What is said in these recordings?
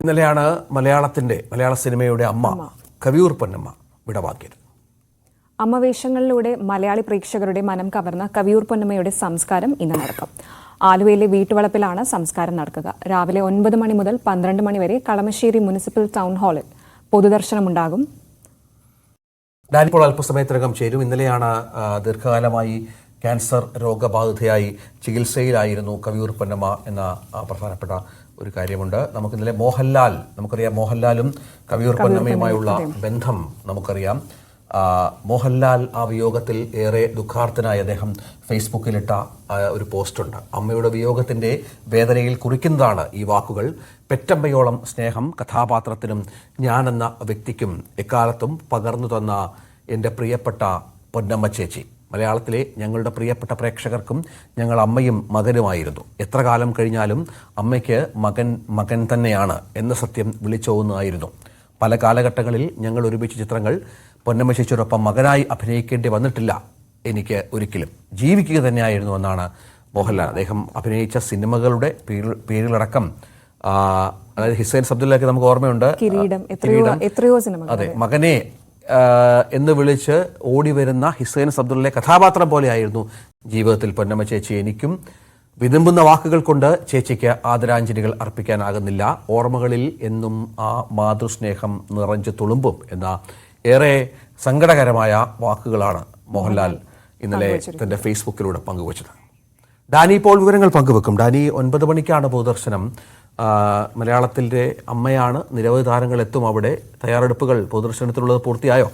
ഇന്നലെയാണ് മലയാള സിനിമയുടെ അമ്മ കവിയൂർ പൊന്നമ്മ വിടവാങ്ങിയത്. അമ്മവേഷങ്ങളിലൂടെ മലയാളി പ്രേക്ഷകരുടെ മനം കവർന്ന കവിയൂർ പൊന്നമ്മയുടെ സംസ്കാരം ഇന്ന് നടക്കും. ആലുവയിലെ വീട്ടുവളപ്പിലാണ് സംസ്കാരം നടക്കുക. രാവിലെ 9 മണി മുതൽ 12 മണി വരെ കളമശ്ശേരി മുനിസിപ്പൽ ടൗൺ ഹാളിൽ പൊതുദർശനമുണ്ടാകും. ഇപ്പോൾ അല്പസമയത്തിനകം ചേരും. ഇന്നലെയാണ് ദീർഘകാലമായി ക്യാൻസർ രോഗബാധിതയായി ചികിത്സയിലായിരുന്നു കവിയൂർ പൊന്നമ്മ എന്ന പ്രധാനപ്പെട്ട ഒരു കാര്യമുണ്ട്. നമുക്കിന്നലെ നമുക്കറിയാം മോഹൻലാലും കവിയൂർ പൊന്നമ്മയുമായുള്ള ബന്ധം നമുക്കറിയാം. മോഹൻലാൽ ആ വിയോഗത്തിൽ ഏറെ ദുഃഖാർത്തനായി അദ്ദേഹം ഫേസ്ബുക്കിലിട്ട ഒരു പോസ്റ്റുണ്ട്. അമ്മയുടെ വിയോഗത്തിന്റെ വേദനയിൽ കുറിക്കുന്നതാണ് ഈ വാക്കുകൾ. പെറ്റമ്മയോളം സ്നേഹം കഥാപാത്രത്തിനും ഞാനെന്ന വ്യക്തിക്കും എക്കാലത്തും പകർന്നു തന്ന എൻ്റെ പ്രിയപ്പെട്ട പൊന്നമ്മ ചേച്ചി. മലയാളത്തിലെ ഞങ്ങളുടെ പ്രിയപ്പെട്ട പ്രേക്ഷകർക്കും ഞങ്ങൾ അമ്മയും മകനുമായിരുന്നു. എത്ര കാലം കഴിഞ്ഞാലും അമ്മയ്ക്ക് മകൻ തന്നെയാണ് എന്ന സത്യം വിളിച്ചോന്നുമായിരുന്നു. പല കാലഘട്ടങ്ങളിൽ ഞങ്ങൾ ഒരുമിച്ച് ചിത്രങ്ങൾ പൊന്നമ്മ ചേച്ചിയോടൊപ്പം മകനായി അഭിനയിക്കേണ്ടി വന്നിട്ടില്ല എനിക്ക് ഒരിക്കലും. ജീവിക്കുക തന്നെയായിരുന്നു എന്നാണ് മോഹൻലാൽ. അദ്ദേഹം അഭിനയിച്ച സിനിമകളുടെ പേരിലടക്കം അതായത് ഹിസൈൻ അബ്ദുള്ളയൊക്കെ നമുക്ക് ഓർമ്മയുണ്ട്. അതെ, മകനെ എന്ന് വിളിച്ച് ഓടി വരുന്ന ഹിസൈൻ അബ്ദുള്ളയുടെ കഥാപാത്രം പോലെയായിരുന്നു ജീവിതത്തിൽ പൊന്നമ്മ ചേച്ചി. എനിക്കും വിതുമ്പുന്ന വാക്കുകൾ കൊണ്ട് ചേച്ചിക്ക് ആദരാഞ്ജലികൾ അർപ്പിക്കാനാകുന്നില്ല. ഓർമ്മകളിൽ എന്നും ആ മാതൃസ്നേഹം നിറഞ്ഞു തുളുമ്പും എന്ന ഏറെ സങ്കടകരമായ വാക്കുകളാണ് മോഹൻലാൽ ഇന്നലെ തന്റെ ഫേസ്ബുക്കിലൂടെ പങ്കുവച്ചത്. ഡാനി ഇപ്പോൾ വിവരങ്ങൾ പങ്കുവെക്കും. ഡാനി, 9 മണിക്കാണ് പൊതുദർശനം. മലയാളത്തിൻ്റെ അമ്മയാണ്, നിരവധി താരങ്ങൾ എത്തും അവിടെ. തയ്യാറെടുപ്പുകൾ പൊതുദർശനത്തിലുള്ളത് പൂർത്തിയായോ?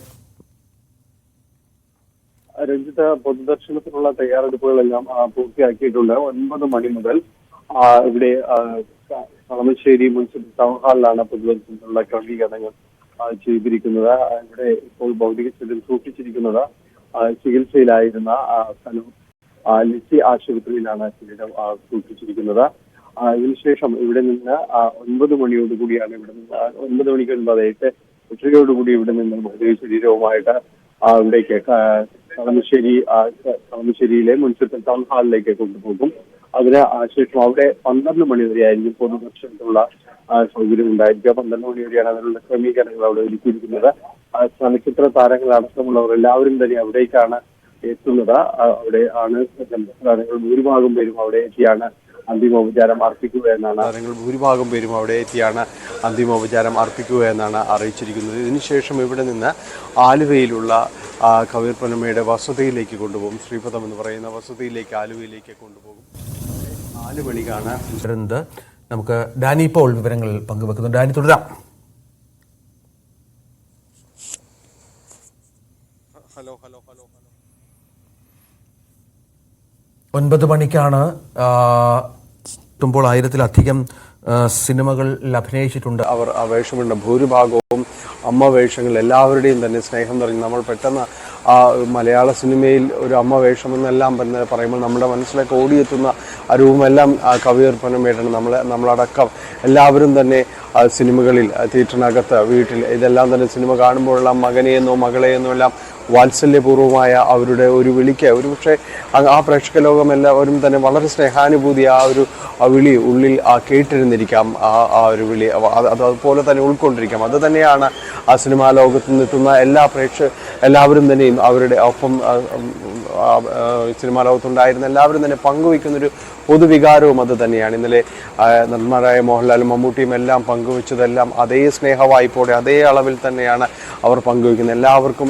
രഞ്ജിത്ത്, പൊതുദർശനത്തിനുള്ള തയ്യാറെടുപ്പുകളെല്ലാം പൂർത്തിയാക്കിയിട്ടുണ്ട്. 9 മണി മുതൽ ഇവിടെ കളമശ്ശേരി മുനിസിപ്പൽ ടൗൺ ഹാളിലാണ് പൊതുദർശനത്തിനുള്ള ക്രമീകരണങ്ങൾ ചെയ്തിരിക്കുന്നത്. ഇവിടെ ഇപ്പോൾ ഭൗതിക ശരീരം സൂക്ഷിച്ചിരിക്കുന്നത് ചികിത്സയിലായിരുന്ന ലിസി ആശുപത്രിയിലാണ് ശരീരം സൂക്ഷിച്ചിരിക്കുന്നത്. ഇതിനുശേഷം ഇവിടെ നിന്ന് 9 മണിയോടുകൂടിയാണ് ഇവിടെ നിന്ന് 9 മണിക്ക് മുൻപ് 8:30 ഇവിടെ നിന്ന് ഭൗതിക ശരീരവുമായിട്ട് ഇവിടേക്ക് കളമശ്ശേരിയിലെ മുനിസിപ്പൽ ടൗൺ ഹാളിലേക്ക് കൊണ്ടുപോകും. അതിന് ശേഷം അവിടെ 12 മണി വരെയായിരിക്കും പൊതുദർശനത്തിനുള്ള സൗകര്യം ഉണ്ടായിരിക്കുക. 12 മണി വരെയാണ് അതിനുള്ള ക്രമീകരണങ്ങൾ അവിടെ ഒരുക്കിയിരിക്കുന്നത്. ചലച്ചിത്ര താരങ്ങൾ അടക്കമുള്ളവർ എല്ലാവരും തന്നെ അവിടേക്കാണ് എത്തുന്നത്. അവിടെ ആണ് താരങ്ങൾ ഭൂരിഭാഗം പേരും അവിടെ എത്തിയാണ് അന്തിമോപചാരം അർപ്പിക്കുക എന്നാണ് അറിയിച്ചിരിക്കുന്നത്. ഇതിനുശേഷം ഇവിടെ നിന്ന് ആലുവയിലുള്ള കവിയൂർ പൊന്നമ്മയുടെ വസതിയിലേക്ക് കൊണ്ടുപോകും. ശ്രീപദം എന്ന് പറയുന്ന വസതിയിലേക്ക് ആലുവയിലേക്ക് കൊണ്ടുപോകും. 4 മണിക്കാണ്. നമുക്ക് ഡാനി ഇപ്പോൾ വിവരങ്ങൾ പങ്കുവെക്കുന്നു. ഡാനി, തുടരാം. ഹലോ 9 മണിക്കാണ് എത്തുമ്പോൾ 1000-ലധികം സിനിമകളിൽ അഭിനയിച്ചിട്ടുണ്ട്. അവർ ആ വേഷമുണ്ട്. ഭൂരിഭാഗവും അമ്മ വേഷങ്ങൾ. എല്ലാവരുടെയും തന്നെ സ്നേഹം നിറഞ്ഞു. നമ്മൾ പെട്ടെന്ന് ആ മലയാള സിനിമയിൽ ഒരു അമ്മ വേഷമെന്നെല്ലാം പറയുമ്പോൾ നമ്മുടെ മനസ്സിലേക്ക് ഓടിയെത്തുന്ന ആ രൂപമെല്ലാം കവിയൂർ പൊന്നമ്മയാണ്. നമ്മളടക്കം എല്ലാവരും തന്നെ സിനിമകളിൽ തിയേറ്ററിനകത്ത് വീട്ടിൽ ഇതെല്ലാം തന്നെ സിനിമ കാണുമ്പോഴുള്ള മകനെയെന്നോ മകളെയെന്നോ എല്ലാം വാത്സല്യപൂർവമായ അവരുടെ ഒരു വിളിക്ക് ഒരുപക്ഷെ ആ പ്രേക്ഷക ലോകം എല്ലാവരും തന്നെ വളരെ സ്നേഹാനുഭൂതി ആ വിളി ഉള്ളിൽ കേട്ടിരുന്നിരിക്കാം. ആ ഒരു വിളി അതുപോലെ തന്നെ ഉൾക്കൊണ്ടിരിക്കാം. അത് തന്നെയാണ് ആ സിനിമാ ലോകത്ത് നിന്നെത്തുന്ന എല്ലാവരും തന്നെയും അവരുടെ ഒപ്പം സിനിമാ ലോകത്തുണ്ടായിരുന്ന എല്ലാവരും തന്നെ പങ്കുവയ്ക്കുന്നൊരു പൊതുവികാരവും അത് തന്നെയാണ്. ഇന്നലെ നടന്മാരായ മോഹൻലാലും മമ്മൂട്ടിയും എല്ലാം പങ്കുവെച്ചതെല്ലാം അതേ സ്നേഹവായ്പോടെ അതേ അളവിൽ തന്നെയാണ് അവർ പങ്കുവയ്ക്കുന്നത്. എല്ലാവർക്കും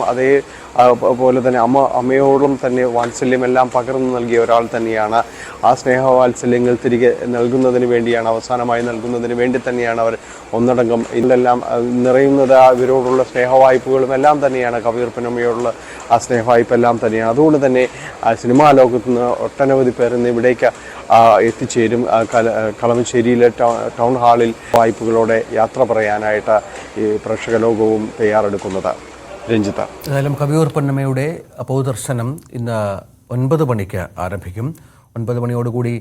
പോലെ തന്നെ അമ്മയോടും തന്നെ വാത്സല്യമെല്ലാം പകർന്നു നൽകിയ ഒരാൾ തന്നെയാണ്. ആ സ്നേഹവാത്സല്യങ്ങൾ തിരികെ നൽകുന്നതിന് വേണ്ടിയാണ്, അവസാനമായി നൽകുന്നതിന് വേണ്ടി തന്നെയാണ് അവർ ഒന്നടങ്കം ഇതിലെല്ലാം നിറയുന്നത്. ഇവരോടുള്ള സ്നേഹവായ്പകളും എല്ലാം തന്നെയാണ്. കവിയൂർ പൊന്നമ്മയോടുള്ള ആ സ്നേഹവായ്പെല്ലാം തന്നെയാണ്. അതുകൊണ്ട് തന്നെ സിനിമാ ലോകത്ത് നിന്ന് ഒട്ടനവധി പേർ ഇന്ന് ഇവിടേക്ക് എത്തിച്ചേരും. കളമശ്ശേരിയിലെ ടൗൺ ഹാളിൽ വായ്പകളോടെ യാത്ര പറയാനായിട്ട് ഈ പ്രേക്ഷക ലോകവും തയ്യാറെടുക്കുന്നത്. രഞ്ജിത്ത്, ഏതായാലും കവിയൂർ പൊന്നമ്മയുടെ പൊതുദർശനം ഇന്ന് 9 മണിക്ക് ആരംഭിക്കും. 9 മണിയോടുകൂടി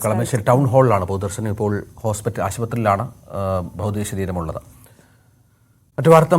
കളമശ്ശേരി ടൗൺ ഹാളിലാണ് പൊതുദർശനം. ഇപ്പോൾ ആശുപത്രിയിലാണ് ഭൗതിക ശരീരമുള്ളത്. മറ്റു വാർത്ത